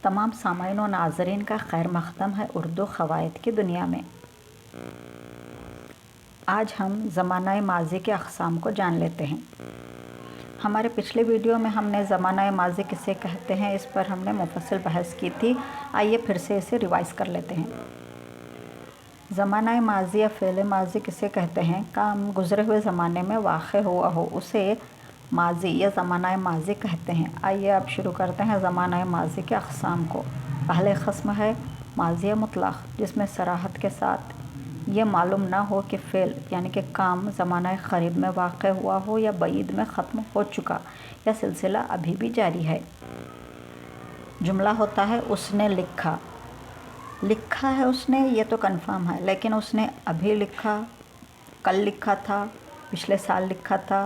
तमाम सामाईन और नाज़रीन का खैर मक़दम है उर्दू क़वायद की दुनिया में। आज हम ज़माना माज़ी के अक़साम को जान लेते हैं। हमारे पिछले वीडियो में हमने ज़माना माज़ी किसे कहते हैं इस पर हमने मुफ़स्सिल बहस की थी। आइए फिर से इसे रिवाइज़ कर लेते हैं। ज़माना माज़ी या फ़ेल माज़ी किसे कहते हैं? काम गुज़रे हुए ज़माने में वाक़ हुआ हो उसे माज़ी या ज़माना माज़ी कहते हैं। आइए अब शुरू करते हैं ज़माना माज़ी के अक़साम को। पहले क़स्म है माज़ी मुतलक़, जिसमें सराहत के साथ ये मालूम ना हो कि फ़ेल यानी कि काम ज़माना क़रीब में वाक़ हुआ हो या बईद में ख़त्म हो चुका या सिलसिला अभी भी जारी है। जुमला होता है उसने लिखा। लिखा है उसने, ये तो कन्फ़र्म है, लेकिन उसने अभी लिखा, कल लिखा था, पिछले साल लिखा था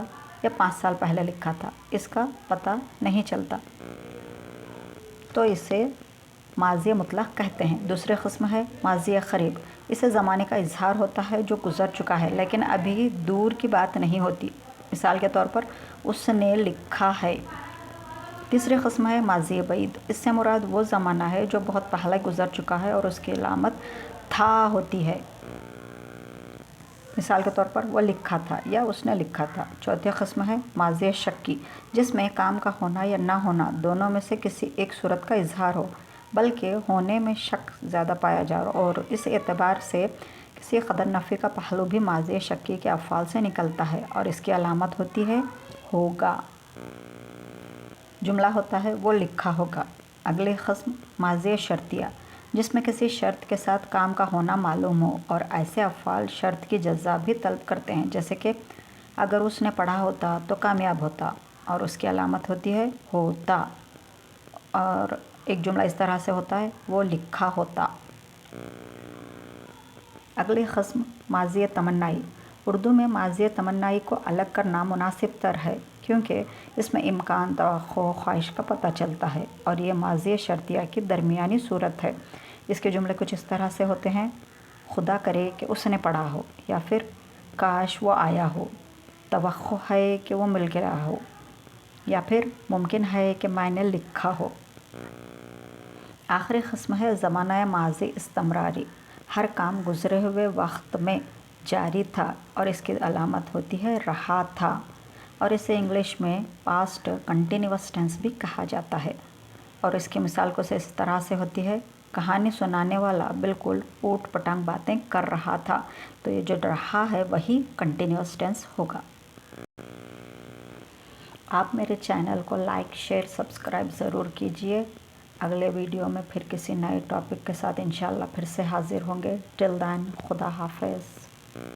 या 5 साल पहले लिखा था, इसका पता नहीं चलता, तो इसे माज़ी मुतलक़ कहते हैं। दूसरी क़स्म है माज़ी क़रीब। इसे ज़माने का इज़हार होता है जो गुज़र चुका है लेकिन अभी दूर की बात नहीं होती। मिसाल के तौर पर उसने लिखा है। तीसरी क़स्म है माज़ी बईद। इससे मुराद वो ज़माना है जो बहुत पहले गुज़र चुका है और उसकी अलामत था होती है। मिसाल के तौर पर वो लिखा था या उसने लिखा था। चौथी क़स्म है माज़ी शक्की, जिसमें काम का होना या ना होना दोनों में से किसी एक सूरत का इज़हार हो, बल्कि होने में शक ज़्यादा पाया जा रहा और इस एतबार से किसी कदर नफ़ी का पहलू भी माज़ी शक्की के अफ़आल से निकलता है और इसकी अलामत होती है होगा। जुमला होता है वो लिखा होगा। अगली क़स्म माज़ी शर्तिया, जिसमें किसी शर्त के साथ काम का होना मालूम हो और ऐसे अफ़आल शर्त की जज़ा भी तलब करते हैं, जैसे कि अगर उसने पढ़ा होता तो कामयाब होता और उसकी अलामत होती है होता। और एक जुमला इस तरह से होता है वो लिखा होता। अगली क़स्म माज़ी तमन्नाई। उर्दू में माज़ी तमन्नाई को अलग करना मुनासिब तर है क्योंकि इसमें इम्कान, तवक्को, ख्वाहिश का पता चलता है और ये माज़ी शर्तिया की दरमियानी सूरत है। इसके जुमले कुछ इस तरह से होते हैं, खुदा करे कि उसने पढ़ा हो, या फिर काश वो आया हो, तवक्को है कि वो मिल गया हो, या फिर मुमकिन है कि मैंने लिखा हो। आखिरी क़स्म है ज़माना माज़ी इस्तमरारी। हर काम गुज़रे हुए वक्त में जारी था और इसकी अलामत होती है रहा था और इसे इंग्लिश में पास्ट कंटिन्यूअस टेंस भी कहा जाता है। और इसकी मिसाल कुछ इस तरह से होती है, कहानी सुनाने वाला बिल्कुल ऊट पटांग बातें कर रहा था, तो ये जो रहा है वही कंटिन्यूअस टेंस होगा। आप मेरे चैनल को लाइक, शेयर, सब्सक्राइब ज़रूर कीजिए। अगले वीडियो में फिर किसी नए टॉपिक के साथ इंशाल्लाह फिर से हाज़िर होंगे। टिल देन, खुदा हाफ़िज़।